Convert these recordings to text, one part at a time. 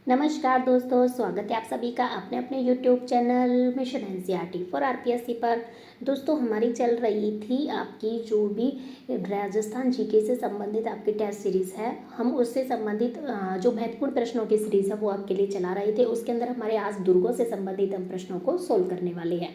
नमस्कार दोस्तों, स्वागत है आप सभी का अपने अपने YouTube channel mission NCERT for RPSC पर। दोस्तों, हमारी चल रही थी आपकी जो भी राजस्थान जीके से संबंधित आपकी टेस्ट सीरीज़ है, हम उससे संबंधित जो महत्वपूर्ण प्रश्नों की सीरीज़ है वो आपके लिए चला रहे थे। उसके अंदर हमारे आज दुर्गों से संबंधित हम प्रश्नों को सोल्व करने वाले हैं।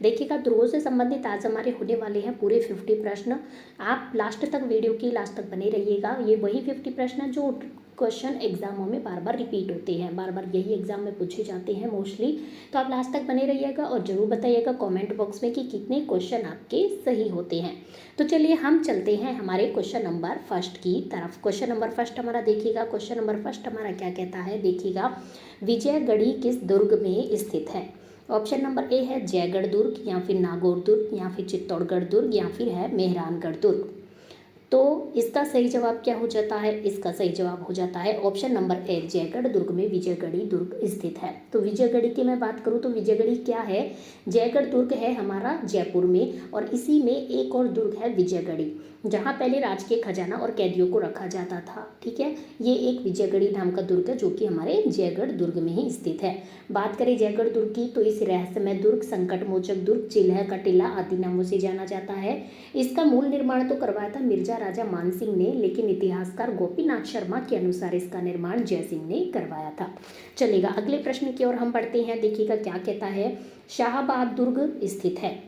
देखिएगा, दुर्गों से संबंधित आज हमारे होने वाले हैं पूरे 50 प्रश्न। आप लास्ट तक वीडियो की लास्ट तक बने रहिएगा। ये वही 50 प्रश्न जो क्वेश्चन एग्जामों में बार बार रिपीट होते हैं, बार बार यही एग्जाम में पूछे जाते हैं मोस्टली। तो आप लास्ट तक बने रहिएगा और ज़रूर बताइएगा कमेंट बॉक्स में कि कितने क्वेश्चन आपके सही होते हैं। तो चलिए हम चलते हैं हमारे क्वेश्चन नंबर फर्स्ट की तरफ। क्वेश्चन नंबर फर्स्ट हमारा देखिएगा, क्वेश्चन नंबर फर्स्ट हमारा क्या कहता है, देखिएगा, विजयगढ़ी किस दुर्ग में स्थित है। ऑप्शन नंबर ए है जयगढ़ दुर्ग, या फिर नागौर दुर्ग, या फिर चित्तौड़गढ़ दुर्ग, या फिर है मेहरानगढ़ दुर्ग। तो इसका सही जवाब क्या हो जाता है, इसका सही जवाब हो जाता है ऑप्शन नंबर ए, जयगढ़ दुर्ग में विजयगढ़ी दुर्ग स्थित है। तो विजयगढ़ी की मैं बात करूं तो विजयगढ़ी क्या है, जयगढ़ दुर्ग है हमारा जयपुर में, और इसी में एक और दुर्ग है विजयगढ़ी, जहां पहले राजकीय खजाना और कैदियों को रखा जाता था। ठीक है, ये एक विजयगढ़ी नाम का दुर्ग है जो कि हमारे जयगढ़ दुर्ग में ही स्थित है। बात करें जयगढ़ दुर्ग की तो इस रहस्यमय दुर्ग, संकट मोचक दुर्ग, चिल्ह का टीला आदि नामों से जाना जाता है। इसका मूल निर्माण तो करवाया था मिर्जा राजा मान सिंह ने, लेकिन इतिहासकार गोपीनाथ शर्मा के अनुसार इसका निर्माण जय सिंह ने करवाया था। चलेगा, अगले प्रश्न की ओर हम बढ़ते हैं। देखिएगा क्या कहता है, शाहबाद दुर्ग स्थित है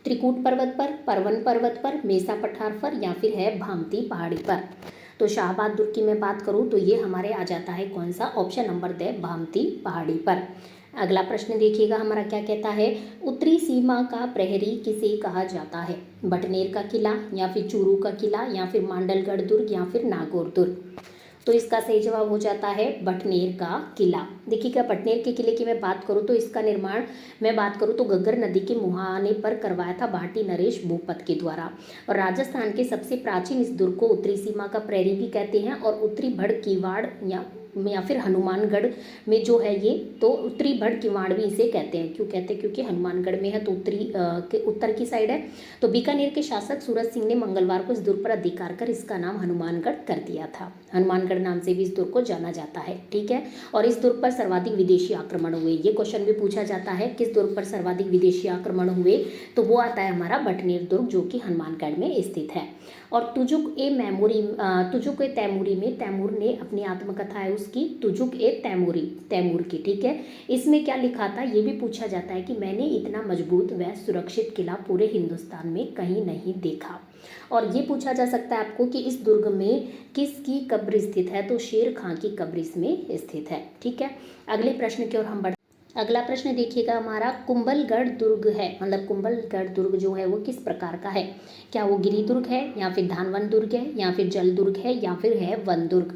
त्रिकूट पर्वत पर, परवन पर्वत पर, मेसा पठार पर, या फिर है भामती पहाड़ी पर। तो शाहबाद दुर्ग की मैं बात करूं तो ये हमारे आ जाता है कौन सा, ऑप्शन नंबर दे, भामती पहाड़ी पर। अगला प्रश्न देखिएगा हमारा क्या कहता है, उत्तरी सीमा का प्रहरी किसे कहा जाता है। बटनेर का किला, या फिर चूरू का किला, या फिर मांडलगढ़ दुर्ग, या फिर नागौर दुर्ग। तो इसका सही जवाब हो जाता है बटनेर का किला। देखिएगा, बटनेर के किले की मैं बात करूं तो इसका निर्माण मैं बात करूं तो घग्गर नदी के मुहाने पर करवाया था भाटी नरेश भूपत के द्वारा। और राजस्थान के सबसे प्राचीन इस दुर्ग को उत्तरी सीमा का प्रहरी भी कहते हैं, और उत्तरी भड़ किवाड़ या फिर हनुमानगढ़ में जो है ये, तो उत्तरी भड़ किवाड़ भी इसे कहते हैं। क्यों कहते हैं, क्योंकि हनुमानगढ़ में है तो उत्तर की साइड है। तो बीकानेर के शासक सूरज सिंह ने मंगलवार को इस दुर्ग पर अधिकार कर इसका नाम हनुमानगढ़ कर दिया था। हनुमानगढ़ नाम से भी इस दुर्ग को जाना जाता है। ठीक है, और इस दुर्ग पर सर्वाधिक विदेशी आक्रमण हुए, ये क्वेश्चन भी पूछा जाता है, किस दुर्ग पर सर्वाधिक विदेशी आक्रमण हुए, तो वो आता है हमारा बटनेर दुर्ग जो कि हनुमानगढ़ में स्थित है। और तुजुक ए तैमूरी में तैमूर ने अपनी आत्मकथा है उसकी, तुजुक ए तैमूरी, तैमूर की। ठीक है, इसमें क्या लिखा था ये भी पूछा जाता है कि मैंने इतना मजबूत व सुरक्षित किला पूरे हिंदुस्तान में कहीं नहीं देखा। और ये पूछा जा सकता है आपको कि इस दुर्ग में किसकी कब्र स्थित है, तो शेर खां की कब्र इसमें स्थित है। ठीक है, अगले प्रश्न की ओर हम अगला प्रश्न देखिएगा हमारा, कुंभलगढ़ दुर्ग है, मतलब कुंभलगढ़ दुर्ग जो है वो किस प्रकार का है। क्या वो गिरी दुर्ग है, या फिर धानवन दुर्ग है, या फिर जल दुर्ग है, या फिर है वन दुर्ग।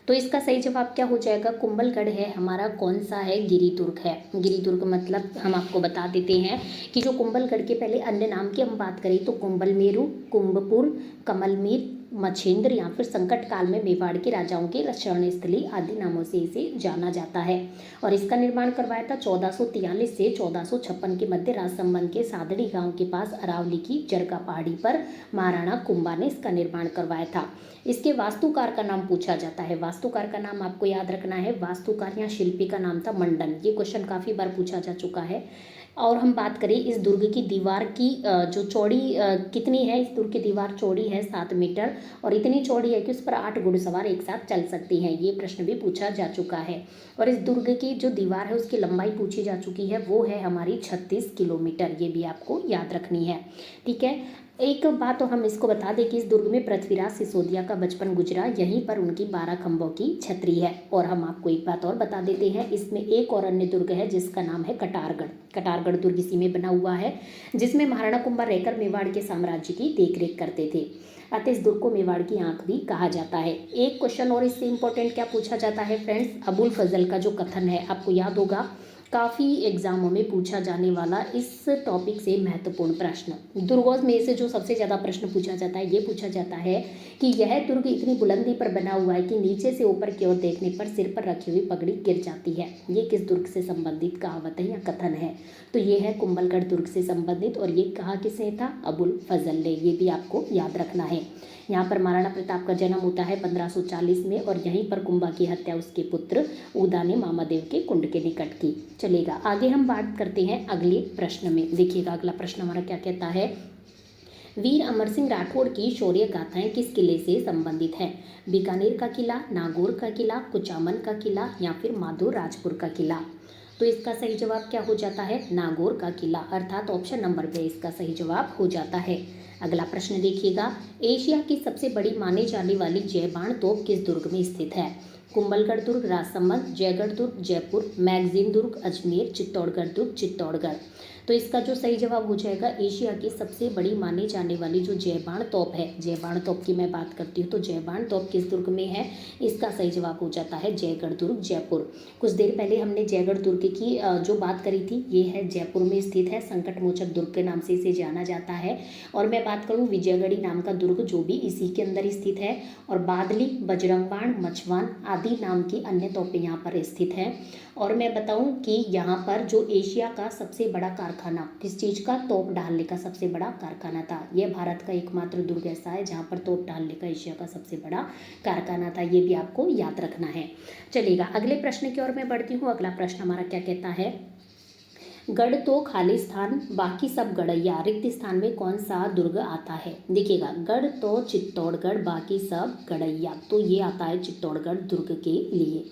तो इसका सही जवाब क्या हो जाएगा, कुंभलगढ़ है हमारा कौन सा है, गिरी दुर्ग है। गिरी दुर्ग मतलब हम आपको बता देते हैं कि जो कुंभलगढ़ के पहले अन्य नाम की हम बात करें तो कुंभलमेरु, कुंभपुर, कमलमीर, मछेंद्र, या फिर संकट काल में मेवाड़ के राजाओं के शरण स्थली आदि नामों से इसे जाना जाता है। और इसका निर्माण करवाया था 1443 से 1456 के मध्य राजसमंद के सादड़ी गांव के पास अरावली की जरगा पहाड़ी पर महाराणा कुंभा ने इसका निर्माण करवाया था। इसके वास्तुकार का नाम पूछा जाता है, वास्तुकार का नाम आपको याद रखना है, वास्तुकार या शिल्पी का नाम था मंडन। ये क्वेश्चन काफ़ी बार पूछा जा चुका है। और हम बात करें इस दुर्ग की दीवार की जो चौड़ी कितनी है, इस दुर्ग की दीवार चौड़ी है 7 मीटर, और इतनी चौड़ी है कि उस पर 8 घुड़सवार एक साथ चल सकती हैं। ये प्रश्न भी पूछा जा चुका है। और इस दुर्ग की जो दीवार है उसकी लंबाई पूछी जा चुकी है, वो है हमारी 36 किलोमीटर। ये भी आपको याद रखनी है। ठीक है, एक बात तो हम इसको बता दें कि इस दुर्ग में पृथ्वीराज सिसोदिया का बचपन गुजरा, यहीं पर उनकी 12 खंभों की छतरी है। और हम आपको एक बात और बता देते हैं, इसमें एक और अन्य दुर्ग है जिसका नाम है कटारगढ़। कटारगढ़ दुर्ग इसी में बना हुआ है, जिसमें महाराणा कुंभा रहकर मेवाड़ के साम्राज्य की देखरेख करते थे। अतः इस दुर्ग को मेवाड़ की आंख भी कहा जाता है। एक क्वेश्चन और इससे इंपॉर्टेंट क्या पूछा जाता है फ्रेंड्स, अबुल फजल का जो कथन है आपको याद होगा, काफ़ी एग्जामों में पूछा जाने वाला इस टॉपिक से महत्वपूर्ण प्रश्न। दुर्गों में से जो सबसे ज़्यादा प्रश्न पूछा जाता है, ये पूछा जाता है कि यह दुर्ग इतनी बुलंदी पर बना हुआ है कि नीचे से ऊपर की ओर देखने पर सिर पर रखी हुई पगड़ी गिर जाती है। ये किस दुर्ग से संबंधित कहावत है या कथन है, तो ये है कुंभलगढ़ दुर्ग से संबंधित, और ये कहा किसने था, अबुल फजल ने। ये भी आपको याद रखना है। यहाँ पर महाराणा प्रताप का जन्म होता है 1540 में और यहीं पर कुंभा की हत्या उसके पुत्र उदा ने मामादेव के कुंड के निकट की। चलेगा, आगे हम बात करते हैं अगले प्रश्न में। देखिएगा अगला प्रश्न हमारा क्या कहता है, वीर अमर सिंह राठौड़ की शौर्य गाथाएं किस किले से संबंधित हैं? बीकानेर का किला, नागौर का किला, कुचामन का किला या फिर माधो राजपुर का किला? तो इसका सही जवाब क्या हो जाता है? नागौर का किला, अर्थात ऑप्शन नंबर बी इसका सही जवाब हो जाता है। अगला प्रश्न देखिएगा, एशिया की सबसे बड़ी माने जाने वाली जयबाण तोप किस दुर्ग में स्थित है? कुंभलगढ़ दुर्ग, राजसमंद, जयगढ़ दुर्ग, जयपुर, मैगजीन दुर्ग, अजमेर, चित्तौड़गढ़ दुर्ग, चित्तौड़गढ़। तो इसका जो सही जवाब हो जाएगा, एशिया की सबसे बड़ी माने जाने वाली जो जयबाण तोप है, जयबाण तोप की मैं बात करती हूँ तो जयबाण तोप किस दुर्ग में है? इसका सही जवाब हो जाता है जयगढ़ दुर्ग, जयपुर। कुछ देर पहले हमने जयगढ़ दुर्ग की जो बात करी थी, ये है जयपुर में स्थित है, संकट मोचक दुर्ग के नाम से इसे जाना जाता है। और मैं बात करूँ विजयगढ़ी नाम का दुर्ग जो भी इसी के अंदर स्थित है, और बादली, बजरंगबाण, मछवान आदि नाम की अन्य तोपें यहाँ पर स्थित हैं। और मैं बताऊं कि यहाँ पर जो एशिया का सबसे बड़ा कारखाना, किस चीज़ का? तोप डालने का सबसे बड़ा कारखाना था। यह भारत का एकमात्र दुर्ग ऐसा है जहाँ पर तोप डालने का एशिया का सबसे बड़ा कारखाना था, ये भी आपको याद रखना है। चलिएगा, अगले प्रश्न की ओर मैं बढ़ती हूँ। अगला प्रश्न हमारा क्या कहता है, गढ़ तो खाली स्थान बाकी सब गड़ैया, रिक्त स्थान में कौन सा दुर्ग आता है? देखिएगा, गढ़ तो चित्तौड़गढ़ बाकी सब गड़ैया, तो ये आता है चित्तौड़गढ़ दुर्ग के लिए।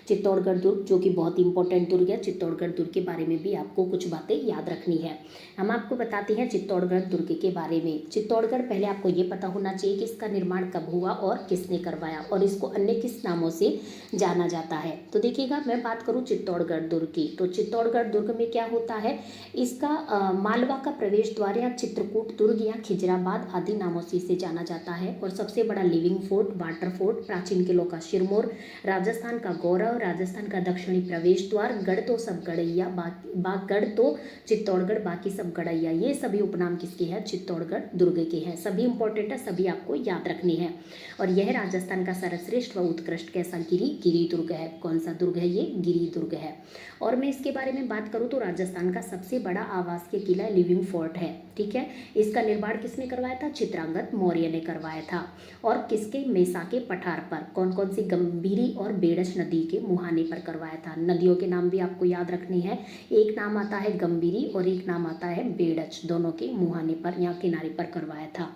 चित्तौड़गढ़ दुर्ग जो कि बहुत इंपॉर्टेंट दुर्ग है, चित्तौड़गढ़ दुर्ग के बारे में भी आपको कुछ बातें याद रखनी है। हम आपको बताते हैं चित्तौड़गढ़ दुर्ग के बारे में। चित्तौड़गढ़, पहले आपको ये पता होना चाहिए कि इसका निर्माण कब हुआ और किसने करवाया, और इसको अन्य किस नामों से जाना जाता है। तो देखिएगा, मैं बात करूँ चित्तौड़गढ़ दुर्ग की, तो चित्तौड़गढ़ दुर्ग में क्या होता है, इसका मालवा का प्रवेश द्वार या चित्रकूट दुर्ग या खिजराबाद आदि नामों से इसे जाना जाता है। और सबसे बड़ा लिविंग फोर्ट, वाटर फोर्ट, प्राचीन किलों का सिरमौर, राजस्थान का गौरव, राजस्थान का दक्षिणी प्रवेश द्वार, गढ़ तो सब गड़ैया, गढ़ तो चित्तौड़गढ़ बाकी सब गड़ैया, ये सभी उपनाम किसके हैं? चित्तौड़गढ़ दुर्ग के हैं। सभी इंपॉर्टेंट है, सभी आपको याद रखनी है। और यह राजस्थान का सर्वश्रेष्ठ व उत्कृष्ट कैसा गिरी दुर्ग है। कौन सा दुर्ग है? ये गिरी दुर्ग है। और मैं इसके बारे में बात करूँ तो राजस्थान का सबसे बड़ा आवासीय किला लिविंग फोर्ट है, ठीक है। इसका निर्माण किसने करवाया था? चित्रांगद मौर्य ने करवाया था। और किसके? मेसा के पठार पर। कौन कौन सी? गंभीरी और बेड़च नदी के मुहाने पर करवाया था। नदियों के नाम भी आपको याद रखनी है, एक नाम आता है गंभीरी और एक नाम आता है बेड़च, दोनों के मुहाने पर या किनारे पर करवाया था।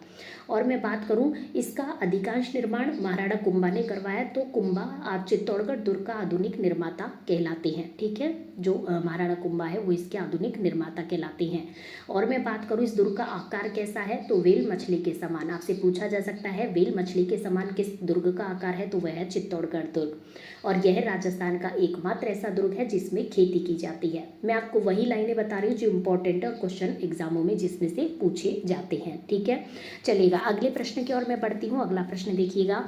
और मैं बात करूं, इसका अधिकांश निर्माण महाराणा कुंभा ने करवाया। तो कुंभा चित्तौड़गढ़ दुर्ग का आधुनिक निर्माता कहलाते हैं, ठीक है। जो महाराणा कुंभा है वो इसके आधुनिक निर्माता कहलाते हैं। और मैं बात करूं इस दुर्ग का आकार कैसा है, तो वेल मछली के समान। आपसे पूछा जा सकता है वेल मछली के समान किस दुर्ग का आकार है, तो वह है चित्तौड़गढ़ दुर्ग। और यह राजस्थान का एकमात्र ऐसा दुर्ग है जिसमें खेती की जाती है। मैं आपको वही लाइनें बता रही हूँ जो इंपॉर्टेंट है और क्वेश्चन एग्जामों में जिसमें से पूछे जाते हैं, ठीक है। चलेगा, अगले प्रश्न की ओर मैं बढ़ती हूँ। अगला प्रश्न देखिएगा,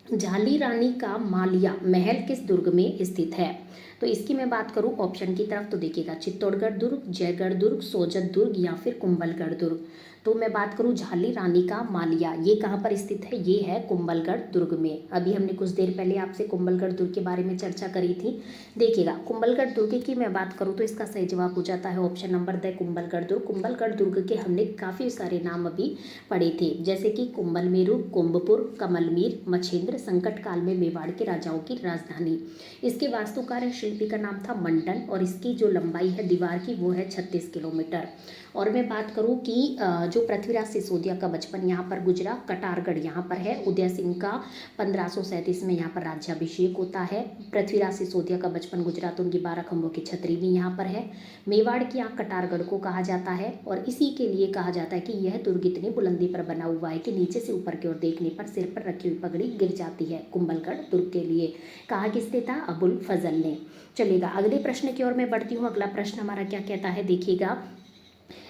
झाली रानी का मालिया महल किस दुर्ग में स्थित है? तो इसकी मैं बात करूं ऑप्शन की तरफ, तो देखिएगा चित्तौड़गढ़ दुर्ग, जयगढ़ दुर्ग, सोजत दुर्ग या फिर कुंभलगढ़ दुर्ग। तो मैं बात करूं झाली रानी का मालिया, ये कहाँ पर स्थित है? ये है कुंभलगढ़ दुर्ग में। अभी हमने कुछ देर पहले आपसे कुंभलगढ़ दुर्ग के बारे में चर्चा करी थी। देखिएगा, कुंभलगढ़ दुर्ग की मैं बात करूं तो इसका सही जवाब हो जाता है ऑप्शन नंबर द कुंभलगढ़ दुर्ग। कुंभलगढ़ दुर्ग के हमने काफ़ी सारे नाम अभी पढ़े थे, जैसे कि कुंभलमेरु, कुंभपुर, कमलमीर, मछेंद्र, संकट काल में मेवाड़ के राजाओं की राजधानी। इसके वास्तुकार शिल्पी का नाम था मंडन और इसकी जो लंबाई है दीवार की वो है 36 किलोमीटर। और मैं बात करूं कि जो पृथ्वीराज सिसोदिया का बचपन यहाँ पर गुजरा, कटारगढ़ यहाँ पर है। उदय सिंह का 1537 में यहाँ पर राज्याभिषेक होता है। पृथ्वीराज सिसोदिया का बचपन गुजरा तो उनकी 12 खंभों की छतरी भी यहाँ पर है। मेवाड़ की आँख कटारगढ़ को कहा जाता है और इसी के लिए कहा जाता है कि यह दुर्ग इतनी बुलंदी पर बना हुआ है कि नीचे से ऊपर की ओर देखने पर सिर पर रखी हुई पगड़ी गिर जाती है। कुंभलगढ़ दुर्ग के लिए कहा किसने था? अबुल फजल ने। चलेगा, अगले प्रश्न की ओर मैं बढ़ती हूँ। अगला प्रश्न हमारा क्या कहता है, देखिएगा,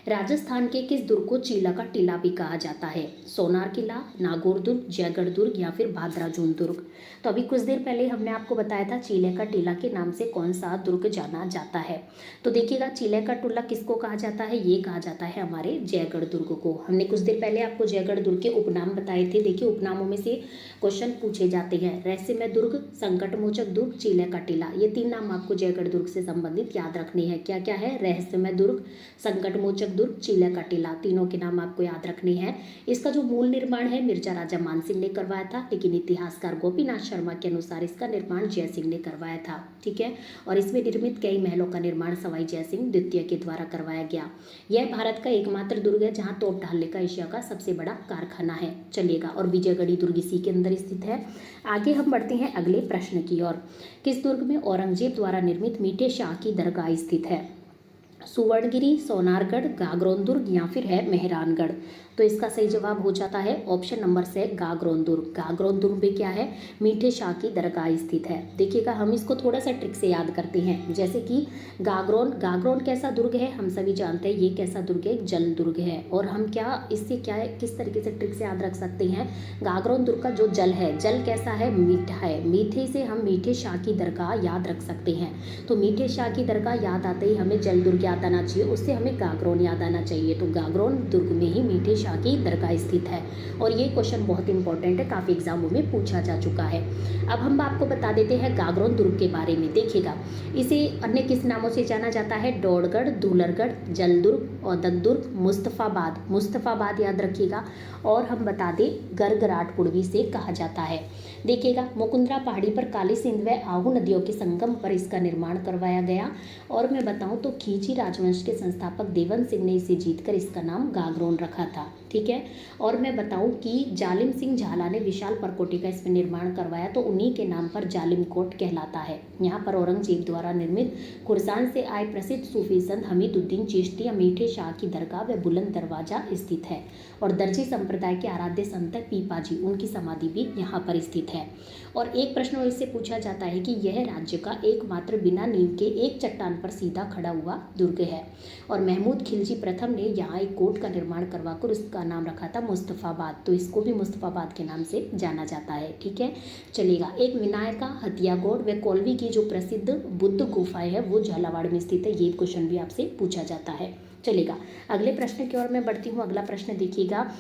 राजस्थान के किस दुर्ग को चीला का टीला भी कहा जाता है? सोनार किला, नागौर दुर्ग, जयगढ़ दुर्ग या फिर भादराजून दुर्ग। तो अभी कुछ देर पहले हमने आपको बताया था चीले का टीला के नाम से कौन सा दुर्ग जाना जाता है। तो देखिएगा, चीले का टीला किसको कहा जाता है? ये कहा जाता है हमारे जयगढ़ दुर्ग को। हमने कुछ देर पहले आपको जयगढ़ दुर्ग के उपनाम बताए थे। देखिए, उपनामों में से क्वेश्चन पूछे जाते हैं। रहस्यमय दुर्ग, संकटमोचक दुर्ग, चीले का टीला, ये 3 नाम आपको जयगढ़ दुर्ग से संबंधित याद रखने हैं। क्या क्या है? रहस्यमय दुर्ग, संकटमोचक रोमांचक दुर्ग, चिले का टीला, तीनों के नाम आपको याद रखने हैं। इसका जो मूल निर्माण है मिर्जा राजा मान सिंह ने करवाया था, लेकिन इतिहासकार गोपीनाथ शर्मा के अनुसार इसका निर्माण जय सिंह ने करवाया था। ठीक है, और इसमें निर्मित कई महलों का निर्माण सवाई जय सिंह द्वितीय के द्वारा करवाया गया। यह भारत का एकमात्र दुर्ग है जहाँ तोप ढालने का एशिया का सबसे बड़ा कारखाना है। चलिएगा, और विजयगढ़ी दुर्ग इसी के अंदर स्थित है। आगे हम बढ़ते हैं अगले प्रश्न की ओर। किस दुर्ग में औरंगजेब द्वारा निर्मित मीठे शाह की दरगाह स्थित है? सुवर्णगिरी, सोनारगढ़, गागरोन दुर्ग या फिर है मेहरानगढ़। तो इसका सही जवाब हो जाता है ऑप्शन नंबर से गागरोन दुर्ग। गागरोन दुर्ग में क्या है? मीठे शाह की दरगाह स्थित है। देखिएगा, हम इसको थोड़ा सा ट्रिक से याद करते हैं। जैसे कि गागरोन कैसा दुर्ग है? हम सभी जानते हैं ये कैसा दुर्ग है? एक जल दुर्ग है। और हम इससे किस तरीके से ट्रिक से याद रख सकते हैं? गागरोन दुर्ग का जो जल है, जल कैसा है? मीठा है। मीठे से हम मीठे शाह की दरगाह याद रख सकते हैं। तो मीठे शाह की दरगाह याद आते ही हमें जल दुर्ग याद आना चाहिए, उससे हमें गागरोन याद आना चाहिए। तो गागरोन दुर्ग में ही मीठे शाह की दरगाह स्थित है। और ये क्वेश्चन बहुत इंपॉर्टेंट है, काफ़ी एग्जामों में पूछा जा चुका है। अब हम आपको बता देते हैं गागरोन दुर्ग के बारे में। देखिएगा, इसे अन्य किस नामों से जाना जाता है? डोरगढ़, दूलरगढ़, जलदुर्ग, औदक दुर्ग, मुस्तफ़ाबाद। मुस्तफ़ाबाद याद रखिएगा। और हम बता दें गरगराट पूर्वी से कहा जाता है। देखिएगा, मुकुंदरा पहाड़ी पर काली सिंध व आहू नदियों के संगम पर इसका निर्माण करवाया गया। और मैं बताऊं तो खींची राजवंश के संस्थापक देवंत सिंह ने इसे जीतकर इसका नाम गागरोन रखा था। ठीक है, और मैं बताऊं कि जालिम सिंह झाला ने विशाल परकोटे का इसमें निर्माण करवाया, तो उन्हीं के नाम पर जालिम कोट कहलाता है। यहाँ पर औरंगजेब द्वारा निर्मित खुरसान से आए प्रसिद्ध सूफी संत हमीदुद्दीन चिश्ती मीठे शाह की दरगाह व बुलंद दरवाजा स्थित है। और दर्जी संप्रदाय के आराध्य संत पीपाजी, उनकी समाधि भी यहाँ पर स्थित है। और एक प्रश्न इससे पूछा जाता है कि यह राज्य का एकमात्र बिना नींव के एक चट्टान पर सीधा खड़ा हुआ दुर्ग है। और महमूद खिलजी प्रथम ने यहाँ एक कोट का निर्माण करवाकर उसका नाम रखा था मुस्तफ़ाबाद। तो इसको भी मुस्तफ़ाबाद के नाम से जाना जाता है। ठीक है, चलेगा। एक विनायका, हथियागोड़ व कोलवी की जो प्रसिद्ध बुद्ध गुफाएं है वो झालावाड़ में स्थित है। ये क्वेश्चन भी आपसे पूछा जाता है। चलेगा, अगले प्रश्न की ओर मैं बढ़ती हूँ। अगला प्रश्न देखिएगा,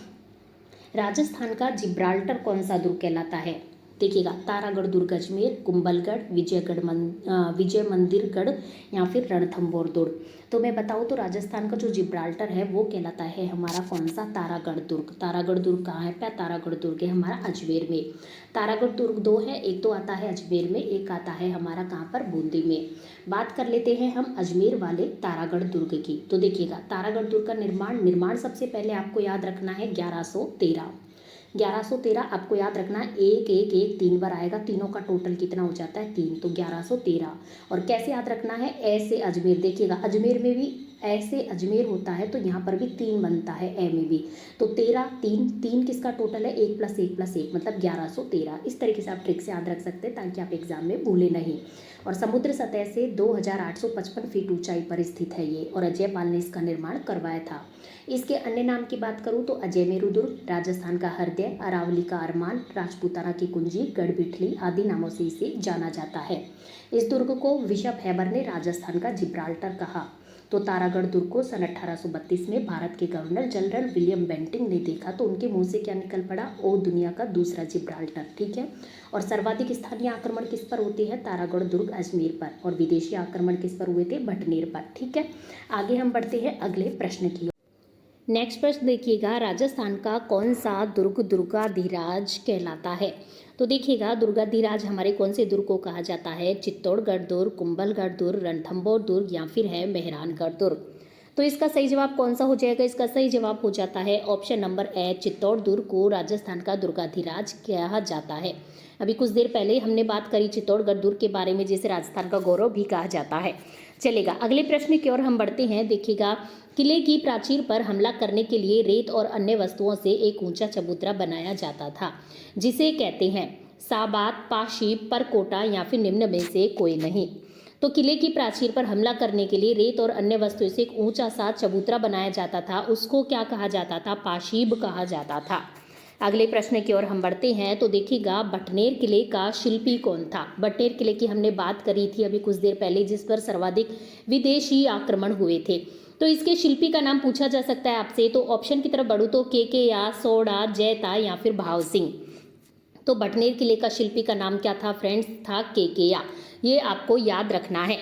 राजस्थान का जिब्राल्टर कौन सा दुर्ग कहलाता है? देखिएगा, तारागढ़ दुर्ग अजमेर, कुंभलगढ़, विजय मंदिरगढ़ या फिर रणथंभौर दुर्ग। तो मैं बताऊँ तो राजस्थान का जो जिब्राल्टर है वो कहलाता है हमारा कौन सा? तारागढ़ दुर्ग। तारागढ़ दुर्ग कहाँ है? तारागढ़ दुर्ग है हमारा अजमेर में। तारागढ़ दुर्ग दो है, एक तो आता है अजमेर में, एक आता है हमारा कहाँ पर? बूंदी में। बात कर लेते हैं हम अजमेर वाले तारागढ़ दुर्ग की। तो देखिएगा, तारागढ़ दुर्ग का निर्माण सबसे पहले आपको याद रखना है 1113। 1113 आपको याद रखना है। 1 3 बार आएगा, तीनों का टोटल कितना हो जाता है? 3। तो 1113। और कैसे याद रखना है? ऐसे अजमेर। देखिएगा, अजमेर में भी ऐसे अजमेर होता है तो यहाँ पर भी 3 बनता है, ए में भी। तो 13 3 किसका टोटल है? 1 + 1 + 1 मतलब 1113। इस तरीके से आप ट्रिक से याद रख सकते हैं ताकि आप एग्जाम में भूले नहीं। और समुद्र सतह से 2855 फीट ऊंचाई पर स्थित है ये। और अजयपाल ने इसका निर्माण करवाया था। इसके अन्य नाम की बात करूँ तो अजयमेरु दुर्ग, राजस्थान का हृदय, अरावली का अरमान, राजपूताना की कुंजी, गढ़बिठली आदि नामों से इसे जाना जाता है। इस दुर्ग को बिशप हैबर ने राजस्थान का जिब्राल्टर कहा। तो तारागढ़ दुर्ग को सन 1832 में भारत के गवर्नर जनरल विलियम बेंटिंग ने देखा तो उनके मुंह से क्या निकल पड़ा? ओ दुनिया का दूसरा जिब्राल्टर। ठीक है, और सर्वाधिक स्थानीय आक्रमण किस पर होते हैं? तारागढ़ दुर्ग अजमेर पर। और विदेशी आक्रमण किस पर हुए थे? भटनेर पर। ठीक है, आगे हम बढ़ते हैं अगले प्रश्न की। नेक्स्ट प्रश्न देखिएगा, राजस्थान का कौन सा दुर्ग दुर्गाधिराज कहलाता है? तो देखिएगा, दुर्गाधिराज हमारे कौन से दुर्ग को कहा जाता है? चित्तौड़गढ़ दुर्ग, कुंभलगढ़ दुर्ग, रणथंभौर दुर्ग या फिर है मेहरानगढ़ दुर्ग। तो इसका सही जवाब कौन सा हो जाएगा? इसका सही जवाब हो जाता है ऑप्शन नंबर ए, चित्तौड़ दुर्ग को राजस्थान का दुर्गाधिराज कहा जाता है। अभी कुछ देर पहले हमने बात करी चित्तौड़गढ़ दुर्ग के बारे में, जिसे राजस्थान का गौरव भी कहा जाता है। चलेगा, अगले प्रश्न की ओर हम बढ़ते हैं। देखिएगा, किले की प्राचीर पर हमला करने के लिए रेत और अन्य वस्तुओं से एक ऊंचा चबूतरा बनाया जाता था, जिसे कहते हैं साबात, पाशीब, परकोटा या फिर निम्न में से कोई नहीं। तो किले की प्राचीर पर हमला करने के लिए रेत और अन्य वस्तुओं से एक ऊंचा सा चबूतरा बनाया जाता था, उसको क्या कहा जाता था? पाशीब कहा जाता था। अगले प्रश्न की ओर हम बढ़ते हैं। तो देखिएगा, बटनेर किले का शिल्पी कौन था? बटनेर किले की हमने बात करी थी अभी कुछ देर पहले, जिस पर सर्वाधिक विदेशी आक्रमण हुए थे। तो इसके शिल्पी का नाम पूछा जा सकता है आपसे। तो ऑप्शन की तरफ बढ़ूँ तो के या, सोड़ा, जयता या फिर भाव सिंह। तो बटनेर किले का शिल्पी का नाम क्या था फ्रेंड्स? था के या। ये आपको याद रखना है।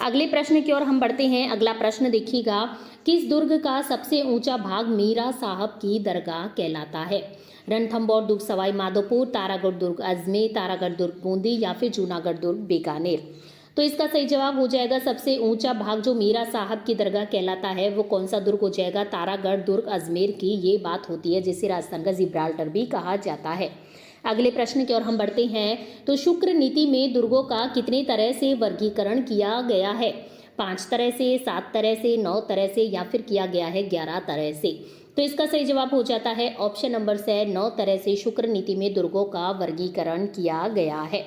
अगले प्रश्न की ओर हम बढ़ते हैं। अगला प्रश्न देखिएगा, किस दुर्ग का सबसे ऊंचा भाग मीरा साहब की दरगाह कहलाता है? रणथंभौर दुर्ग सवाई माधोपुर, तारागढ़ दुर्ग अजमेर, तारागढ़ दुर्ग बूंदी या फिर जूनागढ़ दुर्ग बीकानेर। तो इसका सही जवाब हो जाएगा सबसे ऊंचा भाग जो मीरा साहब की दरगाह कहलाता है वो कौन सा दुर्ग हो जाएगा? तारागढ़ दुर्ग अजमेर की ये बात होती है, जिसे राजस्थान का जिब्राल्टर भी कहा जाता है। अगले प्रश्न की ओर हम बढ़ते हैं। तो शुक्र नीति में दुर्गों का कितने तरह से वर्गीकरण किया गया है? 5 तरह से, 7 तरह से, 9 तरह से या फिर किया गया है 11 तरह से। तो इसका सही जवाब हो जाता है ऑप्शन नंबर से 9 तरह से शुक्र नीति में दुर्गों का वर्गीकरण किया गया है।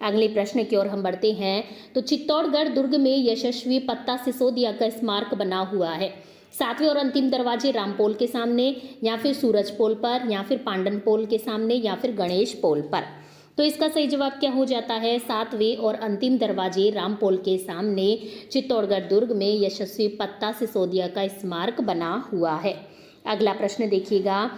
अगले प्रश्न की ओर हम बढ़ते हैं। तो चित्तौड़गढ़ दुर्ग में यशस्वी पत्ता सिसोदिया का स्मारक बना हुआ है। 7वें और अंतिम दरवाजे रामपोल के सामने या फिर सूरज पोल पर या फिर पांडन पोल के सामने या फिर गणेश पोल पर। तो इसका सही जवाब क्या हो जाता है? 7वें और अंतिम दरवाजे रामपोल के सामने चित्तौड़गढ़ दुर्ग में यशस्वी पत्ता सिसोदिया का स्मारक बना हुआ है। अगला प्रश्न देखिएगा,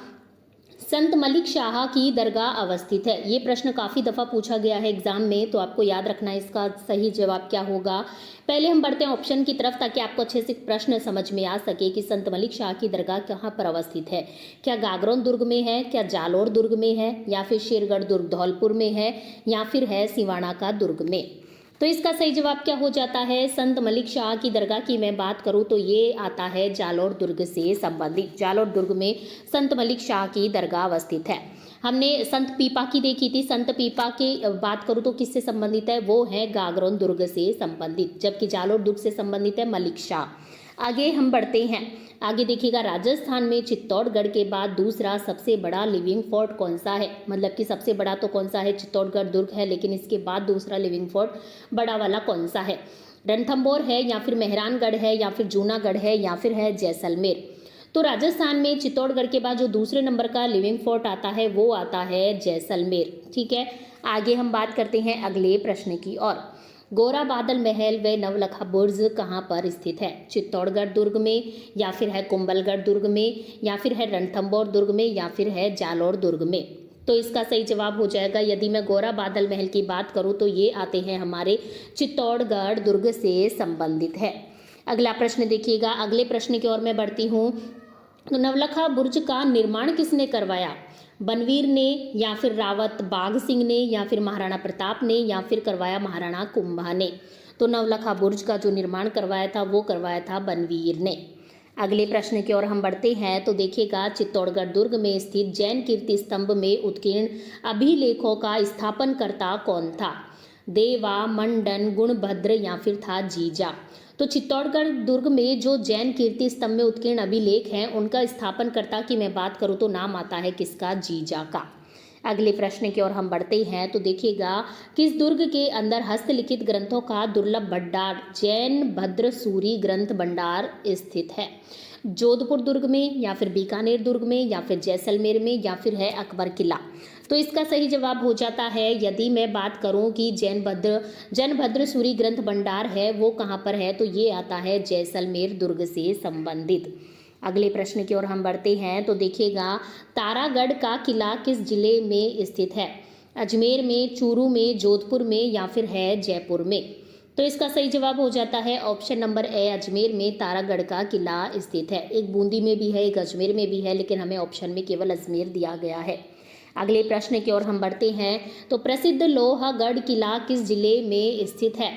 संत मलिक शाह की दरगाह अवस्थित है। ये प्रश्न काफ़ी दफ़ा पूछा गया है एग्जाम में, तो आपको याद रखना है इसका सही जवाब क्या होगा। पहले हम बढ़ते हैं ऑप्शन की तरफ ताकि आपको अच्छे से प्रश्न समझ में आ सके कि संत मलिक शाह की दरगाह कहाँ पर अवस्थित है। क्या गागरोन दुर्ग में है, क्या जालोर दुर्ग में है या फिर शेरगढ़ दुर्ग धौलपुर में है या फिर है सिवाना का दुर्ग में? तो इसका सही जवाब क्या हो जाता है? संत मलिक शाह की दरगाह की मैं बात करूं तो ये आता है जालोर दुर्ग से संबंधित। जालोर दुर्ग में संत मलिक शाह की दरगाह अवस्थित है। हमने संत पीपा की देखी थी। संत पीपा की बात करूं तो किससे संबंधित है? वो है गागरोन दुर्ग से संबंधित, जबकि जालोर दुर्ग से संबंधित है मलिक शाह। आगे हम बढ़ते हैं। आगे देखिएगा, राजस्थान में चित्तौड़गढ़ के बाद दूसरा सबसे बड़ा लिविंग फोर्ट कौन सा है? मतलब कि सबसे बड़ा तो कौन सा है? चित्तौड़गढ़ दुर्ग है, लेकिन इसके बाद दूसरा लिविंग फोर्ट बड़ा वाला कौन सा है? रणथंभौर है या फिर मेहरानगढ़ है या फिर जूनागढ़ है या फिर है जैसलमेर? तो राजस्थान में चित्तौड़गढ़ के बाद जो दूसरे नंबर का लिविंग फोर्ट आता है वो आता है जैसलमेर। ठीक है, आगे हम बात करते हैं अगले प्रश्न की ओर। गोरा बादल महल व नवलखा बुर्ज कहाँ पर स्थित है? चित्तौड़गढ़ दुर्ग में या फिर है कुंभलगढ़ दुर्ग में या फिर है रणथंभौर दुर्ग में या फिर है जालोर दुर्ग में? तो इसका सही जवाब हो जाएगा, यदि मैं गोरा बादल महल की बात करूँ तो ये आते हैं हमारे चित्तौड़गढ़ दुर्ग से संबंधित है। अगला प्रश्न देखिएगा। अगले प्रश्न की ओर मैं बढ़ती हूँ। तो नवलखा बुर्ज का निर्माण किसने करवाया? बनवीर ने या फिर रावत बाघ सिंह ने या फिर महाराणा प्रताप ने या फिर करवाया महाराणा कुंभा ने? तो नवलखा बुर्ज का जो निर्माण करवाया था वो करवाया था बनवीर ने। अगले प्रश्न की ओर हम बढ़ते हैं। तो देखिएगा, चित्तौड़गढ़ दुर्ग में स्थित जैन कीर्ति स्तंभ में उत्कीर्ण अभिलेखों का स्थापनकर्ता कौन था? देवा, मंडन, गुणभद्र या फिर था जीजा? तो चित्तौड़गढ़ दुर्ग में जो जैन कीर्ति स्तंभ में उत्कीर्ण अभिलेख हैं उनका स्थापनकर्ता की मैं बात करूँ तो नाम आता है किसका? जीजा का। अगले प्रश्न की ओर हम बढ़ते हैं। तो देखिएगा, किस दुर्ग के अंदर हस्तलिखित ग्रंथों का दुर्लभ भंडार जैन भद्रसूरी ग्रंथ भंडार स्थित है? जोधपुर दुर्ग में या फिर बीकानेर दुर्ग में या फिर जैसलमेर में या फिर है अकबर किला? तो इसका सही जवाब हो जाता है, यदि मैं बात करूं कि जैन भद्रसूरी ग्रंथ भंडार है वो कहाँ पर है, तो ये आता है जैसलमेर दुर्ग से संबंधित। अगले प्रश्न की ओर हम बढ़ते हैं। तो देखिएगा, तारागढ़ का किला किस जिले में स्थित है? अजमेर में, चूरू में, जोधपुर में या फिर है जयपुर में? तो इसका सही जवाब हो जाता है ऑप्शन नंबर ए, अजमेर में तारागढ़ का किला स्थित है। एक बूंदी में भी है, एक अजमेर में भी है, लेकिन हमें ऑप्शन में केवल अजमेर दिया गया है। अगले प्रश्न की ओर हम बढ़ते हैं। तो प्रसिद्ध लोहागढ़ किला किस जिले में स्थित है?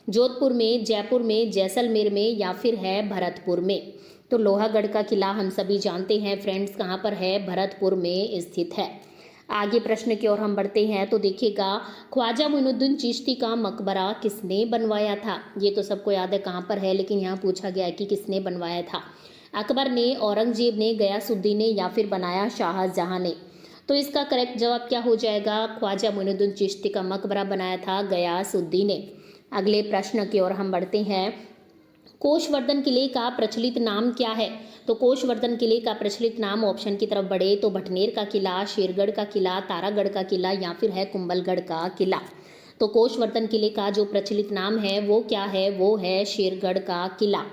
जोधपुर में, जयपुर में, जैसलमेर में या फिर है भरतपुर में? तो लोहागढ़ का किला हम सभी जानते हैं फ्रेंड्स कहाँ पर है? भरतपुर में स्थित है। आगे प्रश्न की ओर हम बढ़ते हैं। तो देखिएगा, ख्वाजा मोइनुद्दीन चिश्ती का मकबरा किसने बनवाया था? ये तो सबको याद है कहाँ पर है, लेकिन यहाँ पूछा गया है कि किसने बनवाया था। अकबर ने, औरंगजेब ने, गयासुद्दीन ने या फिर बनाया शाहजहां ने? तो इसका करेक्ट जवाब क्या हो जाएगा? ख्वाजा मोइनुद्दीन चिश्ती का मकबरा बनाया था गयासुद्दीन ने। अगले प्रश्न की ओर हम बढ़ते हैं। कोशवर्धन किले का प्रचलित नाम क्या है? तो कोशवर्धन किले का प्रचलित नाम ऑप्शन की तरफ बढ़े तो भटनेर का किला, शेरगढ़ का किला, तारागढ़ का किला या फिर है कुंभलगढ़ का किला? तो कोशवर्धन किले का जो प्रचलित नाम है वो क्या है? वो है शेरगढ़ का किला।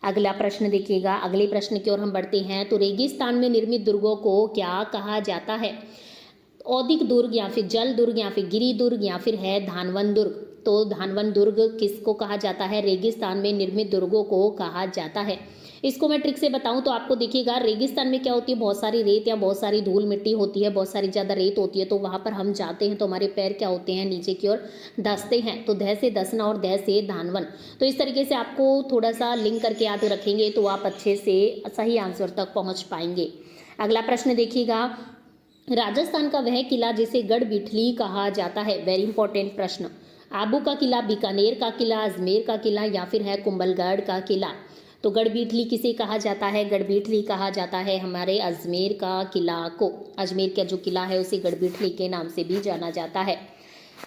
अगला प्रश्न देखिएगा। अगले प्रश्न की ओर हम बढ़ते हैं। तो रेगिस्तान में निर्मित दुर्गों को क्या कहा जाता है? औदिक दुर्ग या फिर जल दुर्ग या फिर गिरी दुर्ग या फिर है धानवन दुर्ग? तो धानवन दुर्ग किसको कहा जाता है? रेगिस्तान में निर्मित दुर्गों को कहा जाता है। इसको मैं ट्रिक से बताऊं तो आपको देखिएगा, रेगिस्तान में क्या होती है, बहुत सारी रेत या बहुत सारी धूल मिट्टी होती है, बहुत सारी ज़्यादा रेत होती है, तो वहाँ पर हम जाते हैं तो हमारे पैर क्या होते हैं, नीचे की ओर धंसते हैं। तो ध से धसना और द से धानवन। तो इस तरीके से आपको थोड़ा सा लिंक करके याद रखेंगे तो आप अच्छे से सही आंसर तक पहुँच पाएंगे। अगला प्रश्न देखिएगा, राजस्थान का वह किला जिसे गढ़बिठली कहा जाता है। वेरी इंपॉर्टेंट प्रश्न। आबू का किला, बीकानेर का किला, अजमेर का किला या फिर है कुंभलगढ़ का किला। तो गढ़बिठली किसे कहा जाता है? गढ़बिठली कहा जाता है हमारे अजमेर का किला को। अजमेर का जो किला है उसे गढ़बिठली के नाम से भी जाना जाता है।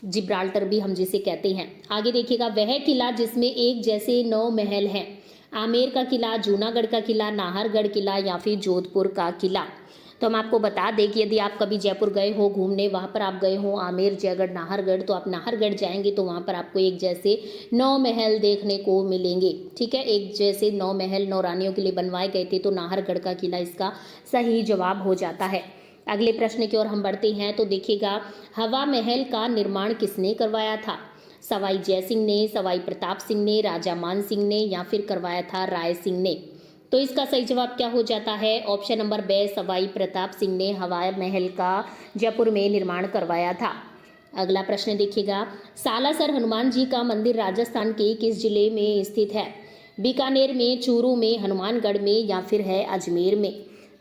जिब्राल्टर भी हम जिसे कहते हैं। आगे देखिएगा, वह किला जिसमें एक जैसे 9 महल हैं। आमेर का किला, जूनागढ़ का किला, नाहरगढ़ किला या फिर जोधपुर का किला। तो हम आपको बता दें कि यदि आप कभी जयपुर गए हो घूमने, वहाँ पर आप गए हो आमेर, जयगढ़, नाहरगढ़, तो आप नाहरगढ़ जाएंगे तो वहाँ पर आपको एक जैसे 9 महल देखने को मिलेंगे। ठीक है, एक जैसे 9 महल 9 रानियों के लिए बनवाए गए थे, तो नाहरगढ़ का किला इसका सही जवाब हो जाता है। अगले प्रश्न की ओर हम बढ़ते हैं तो देखिएगा, हवा महल का निर्माण किसने करवाया था? सवाई जयसिंह ने, सवाई प्रताप सिंह ने, राजा मान सिंह ने या फिर करवाया था राय सिंह ने। तो इसका सही जवाब क्या हो जाता है? Option number B, Sawai Pratap Singh ने हवा महल का जयपुर में निर्माण करवाया था। अगला प्रश्न देखिएगा, सालासर हनुमान जी का मंदिर राजस्थान के किस जिले में स्थित है? बीकानेर में, चूरू में, हनुमानगढ़ में या फिर है अजमेर में।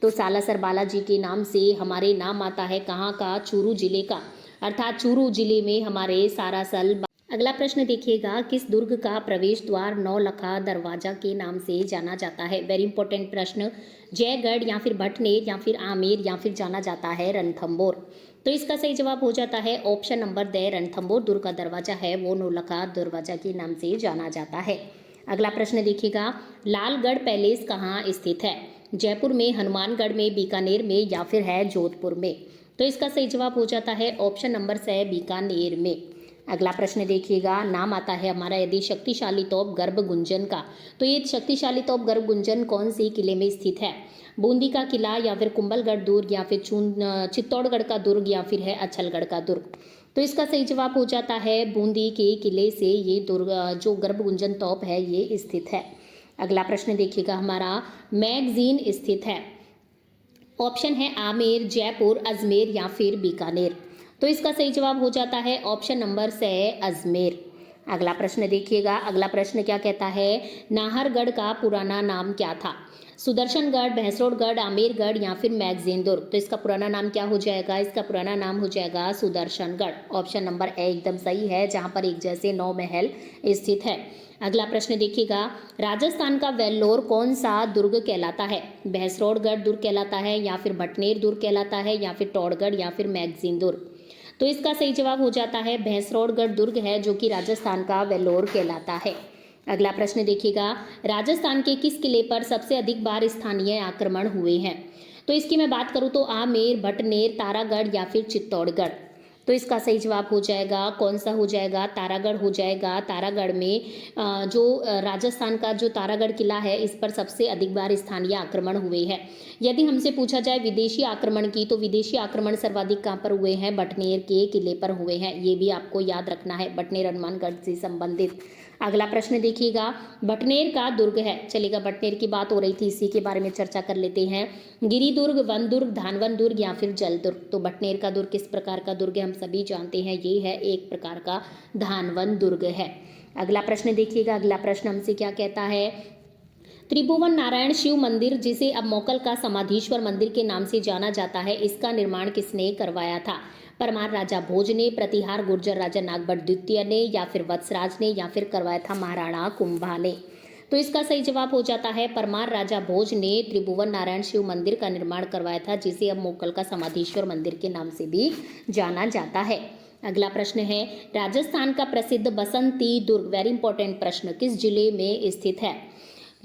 तो सालासर बालाजी के नाम से हमारे नाम आता है कहाँ का? चूरू जिले का, अर्थात चूरू जिले में हमारे सालासर। अगला प्रश्न देखिएगा, किस दुर्ग का प्रवेश द्वार नौलखा दरवाजा के नाम से जाना जाता है? वेरी इंपॉर्टेंट प्रश्न। जयगढ़ या फिर भटनेर या फिर आमेर या फिर जाना जाता है रणथंबोर। तो इसका सही जवाब हो जाता है ऑप्शन नंबर द, रणथंबोर दुर्ग का दरवाजा है वो नौलखा दरवाजा के नाम से जाना जाता है। अगला प्रश्न देखिएगा, लालगढ़ पैलेस कहाँ स्थित है? जयपुर में, हनुमानगढ़ में, बीकानेर में या फिर है जोधपुर में। तो इसका सही जवाब हो जाता है ऑप्शन नंबर से, बीकानेर में। अगला प्रश्न देखिएगा, नाम आता है हमारा यदि शक्तिशाली तोप गर्भ गुंजन का, तो ये शक्तिशाली तोप गर्भ गुंजन कौन से किले में स्थित है? बूंदी का किला या फिर कुंभलगढ़ दुर्ग या फिर चित्तौड़गढ़ का दुर्ग या फिर है अछलगढ़ का दुर्ग। तो इसका सही जवाब हो जाता है बूंदी के किले से ये दुर्ग जो गर्भ गुंजन तोप है ये स्थित है। अगला प्रश्न देखिएगा, हमारा मैगजीन स्थित है। ऑप्शन है आमेर, जयपुर, अजमेर या फिर बीकानेर। तो इसका सही जवाब हो जाता है ऑप्शन नंबर से, अजमेर। अगला प्रश्न देखिएगा, अगला प्रश्न क्या कहता है, नाहरगढ़ का पुराना नाम क्या था? सुदर्शनगढ़, भैंसरोडगढ़, आमेरगढ़ या फिर मैगजीन दुर्ग। तो इसका पुराना नाम क्या हो जाएगा? इसका पुराना नाम हो जाएगा सुदर्शनगढ़। ऑप्शन नंबर ए एकदम सही है, जहाँ पर एक जैसे 9 महल स्थित है। अगला प्रश्न देखिएगा, राजस्थान का वेल्लोर कौन सा दुर्ग कहलाता है? भैंसरोडगढ़ दुर्ग कहलाता है या फिर भटनेर दुर्ग कहलाता है या फिर टोडगढ़ या फिर मैगजीन दुर्ग। तो इसका सही जवाब हो जाता है भैंसरोडगढ़ दुर्ग है जो कि राजस्थान का वेल्लोर कहलाता है। अगला प्रश्न देखिएगा, राजस्थान के किस किले पर सबसे अधिक बार स्थानीय आक्रमण हुए हैं? तो इसकी मैं बात करूँ तो आमेर, भटनेर, तारागढ़ या फिर चित्तौड़गढ़। तो इसका सही जवाब हो जाएगा कौन सा हो जाएगा? तारागढ़ हो जाएगा। तारागढ़ में जो राजस्थान का जो तारागढ़ किला है इस पर सबसे अधिक बार स्थानीय आक्रमण हुए हैं। यदि हमसे पूछा जाए विदेशी आक्रमण की, तो विदेशी आक्रमण सर्वाधिक कहाँ पर हुए हैं? भटनेर के किले पर हुए हैं। ये भी आपको याद रखना है, भटनेर हनुमानगढ़ से संबंधित। अगला प्रश्न देखिएगा, भटनेर का दुर्ग है, चलेगा भटनेर की बात हो रही थी इसी के बारे में चर्चा कर लेते हैं। गिरी दुर्ग, वन दुर्ग, धानवन दुर्ग या फिर जल दुर्ग। तो भटनेर का दुर्ग किस प्रकार का दुर्ग है? हम सभी जानते हैं ये है एक प्रकार का धानवन दुर्ग है। अगला प्रश्न देखिएगा, अगला प्रश्न हमसे क्या कहता है, त्रिभुवन नारायण शिव मंदिर जिसे अब मोकल का समाधीश्वर मंदिर के नाम से जाना जाता है, इसका निर्माण किसने करवाया था? परमार राजा भोज ने, प्रतिहार गुर्जर राजा नागभट्ट द्वितीय ने या फिर वत्सराज ने या फिर करवाया था महाराणा कुंभा ने। तो इसका सही जवाब हो जाता है परमार राजा भोज ने त्रिभुवन नारायण शिव मंदिर का निर्माण करवाया था जिसे अब मोकल का समाधीश्वर मंदिर के नाम से भी जाना जाता है। अगला प्रश्न है, राजस्थान का प्रसिद्ध बसंती दुर्ग, वेरी इंपॉर्टेंट प्रश्न, किस जिले में स्थित है?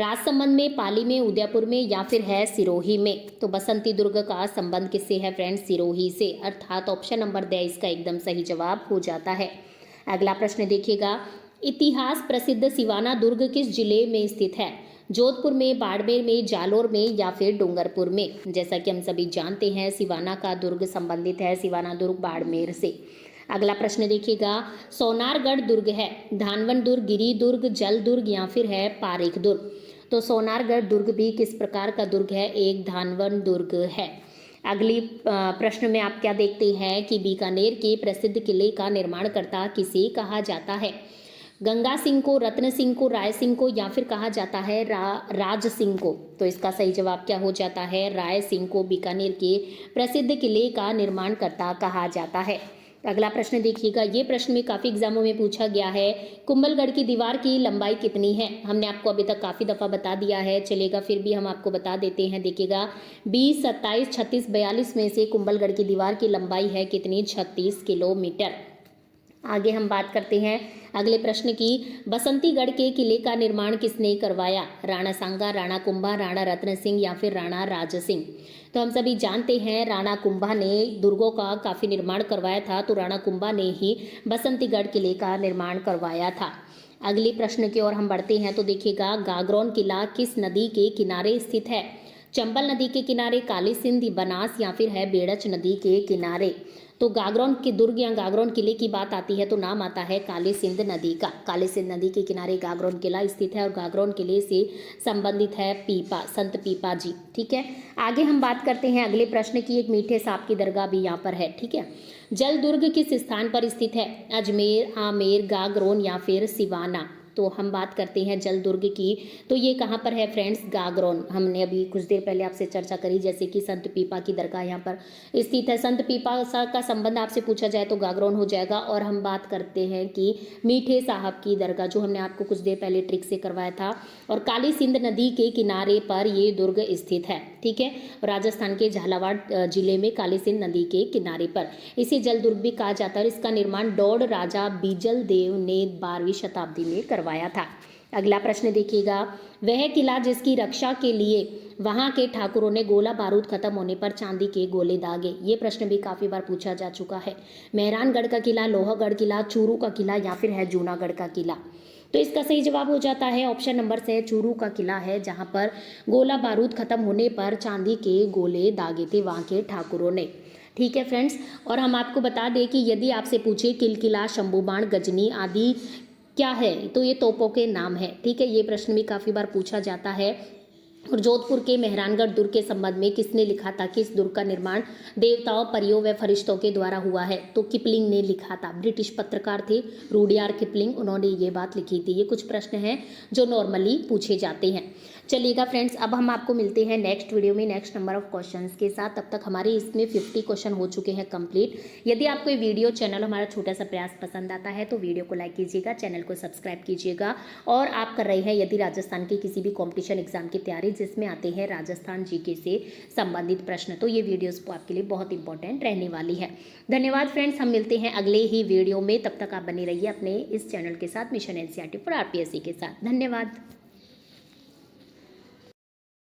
राजसमंद में, पाली में, उदयपुर में या फिर है सिरोही में। तो बसंती दुर्ग का संबंध किससे है फ्रेंड्स? सिरोही से, अर्थात ऑप्शन नंबर द इसका एकदम सही जवाब हो जाता है। अगला प्रश्न देखिएगा, इतिहास प्रसिद्ध सिवाना दुर्ग किस जिले में स्थित है? जोधपुर में, बाड़मेर में, जालोर में या फिर डूंगरपुर में। जैसा कि हम सभी जानते हैं सिवाना का दुर्ग संबंधित है सिवाना दुर्ग बाड़मेर से। अगला प्रश्न देखिएगा, सोनारगढ़ दुर्ग है धानवन दुर्ग, गिरी दुर्ग, जल दुर्ग या फिर है पारेख दुर्ग। तो सोनारगढ़ दुर्ग भी किस प्रकार का दुर्ग है? एक धानवन दुर्ग है। अगली प्रश्न में आप क्या देखते हैं कि बीकानेर के प्रसिद्ध किले का निर्माणकर्ता किसे कहा जाता है? गंगा सिंह को, रत्न सिंह को, राय सिंह को या फिर कहा जाता है राज सिंह को। तो इसका सही जवाब क्या हो जाता है? राय सिंह को बीकानेर के प्रसिद्ध किले का निर्माणकर्ता कहा जाता है। अगला प्रश्न देखिएगा, ये प्रश्न में काफ़ी एग्जामों में पूछा गया है, कुंभलगढ़ की दीवार की लंबाई कितनी है? हमने आपको अभी तक काफ़ी दफ़ा बता दिया है, चलेगा फिर भी हम आपको बता देते हैं। देखिएगा 20, 27, 36, 42 में से कुंभलगढ़ की दीवार की लंबाई है कितनी? 36 किलोमीटर। आगे हम बात करते हैं अगले प्रश्न की, बसंतीगढ़ के किले का निर्माण किसने करवाया? राणा सांगा, राणा कुंभा, राणा रत्न सिंह या फिर राणा राज सिंह। तो हम सभी जानते हैं राणा कुंभा ने दुर्गों का काफ़ी निर्माण करवाया था, तो राणा कुंभा ने ही बसंतीगढ़ किले का निर्माण करवाया था। अगले प्रश्न की ओर हम बढ़ते हैं, तो देखिएगा गागरोन किला किस नदी के किनारे स्थित है? चंबल नदी के किनारे, काली सिंध, बनास या फिर है बेड़च नदी के किनारे। तो गागरोन के दुर्ग या गागरोन किले की बात आती है तो नाम आता है काली सिंध नदी का। काली सिंध नदी के किनारे गागरोन किला स्थित है और गागरोन किले से संबंधित है पीपा, संत पीपा जी। ठीक है, आगे हम बात करते हैं अगले प्रश्न की, एक मीठे सांप की दरगाह भी यहाँ पर है। ठीक है, जल दुर्ग किस स्थान पर स्थित है? अजमेर, आमेर, गागरोन या फिर सिवाना। तो हम बात करते हैं जल दुर्ग की, तो ये कहाँ पर है फ्रेंड्स? गागरोन। हमने अभी कुछ देर पहले आपसे चर्चा करी, जैसे कि संत पीपा की दरगाह यहाँ पर स्थित है। संत पीपा का संबंध आपसे पूछा जाए तो गागरोन हो जाएगा। और हम बात करते हैं कि मीठे साहब की दरगाह, जो हमने आपको कुछ देर पहले ट्रिक से करवाया था, और काली सिंध नदी के किनारे पर ये दुर्ग स्थित है। ठीक है, राजस्थान के झालावाड़ जिले में काली सिंध नदी के किनारे पर इसे जल दुर्ग भी कहा जाता है। और इसका निर्माण डोड राजा बीजल देव ने 12वीं शताब्दी में करवाया था। अगला प्रश्न देखिएगा, वह किला जिसकी रक्षा के लिए वहां के ठाकुरों ने गोला बारूद खत्म होने पर चांदी के गोले दागे। ये प्रश्न भी काफी बार पूछा जा चुका है। मेहरानगढ़ का किला, लोहागढ़ किला, चूरू का किला या फिर है जूनागढ़ का किला। तो इसका सही जवाब हो जाता है ऑप्शन नंबर से चूरू का किला है, जहां पर गोला बारूद खत्म होने पर चांदी के गोले दागे थे वहां के ठाकुरों ने। ठीक है फ्रेंड्स, और हम आपको बता दें कि यदि आपसे पूछे किलकिला, शंभूबाण, गजनी आदि क्या है, तो ये तोपों के नाम है। ठीक है, ये प्रश्न भी काफ़ी बार पूछा जाता है। और जोधपुर के मेहरानगढ़ दुर्ग के संबंध में किसने लिखा था कि इस दुर्ग का निर्माण देवताओं, परियों व फरिश्तों के द्वारा हुआ है? तो किपलिंग ने लिखा था। ब्रिटिश पत्रकार थे रूडयार्ड किपलिंग, उन्होंने ये बात लिखी थी। ये कुछ प्रश्न हैं जो नॉर्मली पूछे जाते हैं। चलिएगा फ्रेंड्स, अब हम आपको मिलते हैं नेक्स्ट वीडियो में नेक्स्ट नंबर ऑफ क्वेश्चंस के साथ। तब तक हमारे इसमें 50 क्वेश्चन हो चुके हैं कंप्लीट। यदि आपको ये वीडियो चैनल हमारा छोटा सा प्रयास पसंद आता है तो वीडियो को लाइक कीजिएगा, चैनल को सब्सक्राइब कीजिएगा। और आप कर रहे हैं यदि राजस्थान के किसी भी कॉम्पिटिशन एग्जाम की तैयारी जिसमें आते हैं राजस्थान जीके से संबंधित प्रश्न, तो ये वीडियोज़ आपके लिए बहुत इंपॉर्टेंट रहने वाली है। धन्यवाद फ्रेंड्स, हम मिलते हैं अगले ही वीडियो में। तब तक आप बने रहिए अपने इस चैनल के साथ, मिशन एनसीईआरटी फॉर आरपीएससी के साथ। धन्यवाद।